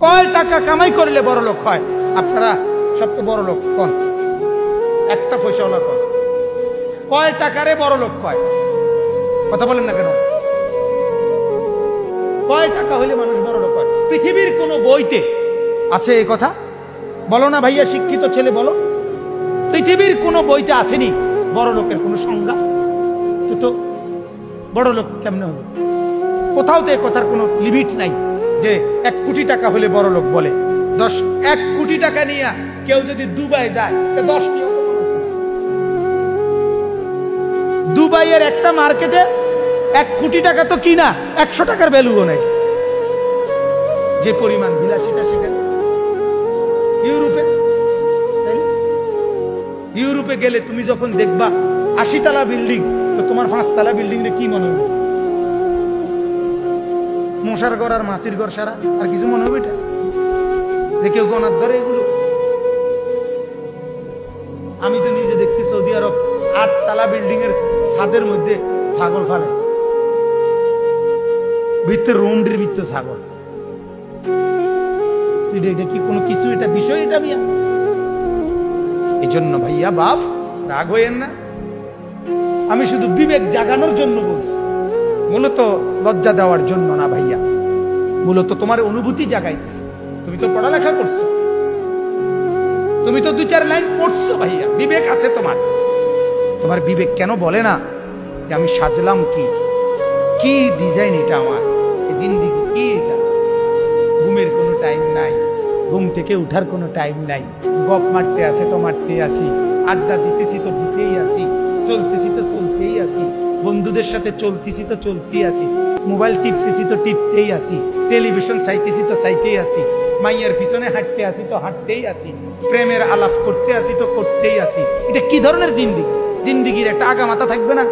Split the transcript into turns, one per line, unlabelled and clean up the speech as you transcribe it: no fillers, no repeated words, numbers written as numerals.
কয় টাকা কামাই করলে বড় লোক হয়? আপনারা সবচেয়ে বড় লোক কোন? একটা পয়সাওয়ালা কোন? কয় টাকারে বড় লোক হয়? কথা বলেন না কেন? কয় টাকা হইলে মানুষ বড় লোক হয়? পৃথিবীর কোন বইতে আছে এই কথা? বলো না ভাইয়া, শিক্ষিত ছেলে বলো, পৃথিবীর কোন বইতে আসেনি বড় লোকের কোন সংজ্ঞা? তো বড় লোক কেমনে হবে? কোথাও তো এই কথার কোনো লিমিট নাই যে 1 কোটি টাকা হলে বড় লোক বলে। 1 কোটি টাকা নিয়ে কেউ যদি দুবাই যায়, 10 দুবাইয়ের একটা মার্কেটে 1 কোটি টাকা তো কিনা 100 টাকার ভ্যালুও নাই। যে পরিমাণ বিলাসিতা সেখানে। ইউরোপে গেলে তুমি যখন দেখবা 80 তলা বিল্ডিং, তো তোমার 5 তলা বিল্ডিং কি মনে হবে? মশার ঘর আর মাছির ঘর সারা, আর কিছু মনে হবে? এটা যে কেউ গনার ধরে এগুলো? আমি তো নিজে দেখছি সৌদি আরব 8 তলা বিল্ডিং এর ছাদের মধ্যে ছাগল ফালে, ভিতরে রুমটির ভিতরে ছাগল। এটা কি কোনো কিছু? এটা বিষয়? এটা বিয়া? এই জন্য ভাইয়া বাপ রাগ হইয়েন না, আমি শুধু বিবেক জাগানোর জন্য বলছি, মূলত লজ্জা দেওয়ার জন্য না ভাইয়া, মূলত তোমার অনুভূতি জাগাইতেছে। তুমি তো পড়ালেখা করছো, তুমি তো 2-4 লাইন পড়ছো ভাইয়া, বিবেক আছে তোমার। তোমার বিবেক কেন বলে না যে আমি সাজলাম কি, কি ডিজাইন এটা, আমার জিন্দিগি কি এটা? ঘুমের কোনো টাইম নাই, ঘুম থেকে উঠার কোনো টাইম নাই, গপ মারতে আসে তো মারতে আসি, আড্ডা দিতেছি তো দিতেই আসি, চলতেছি তো চলতেই আসি, বন্ধুদের সাথে চলতেছি তো চলতেই আসি, মোবাইল টিপতেছি তো টিপতেই আসি, টেলিভিশন চাইতেছি তো চাইতেই আসি, মাইয়ার পিছনে হাঁটতে আসি তো হাঁটতেই আসি, প্রেমের আলাপ করতে আসি তো করতেই আসি। এটা কি ধরনের জিন্দিগি? জিন্দিগির একটা আগামাথা থাকবে না?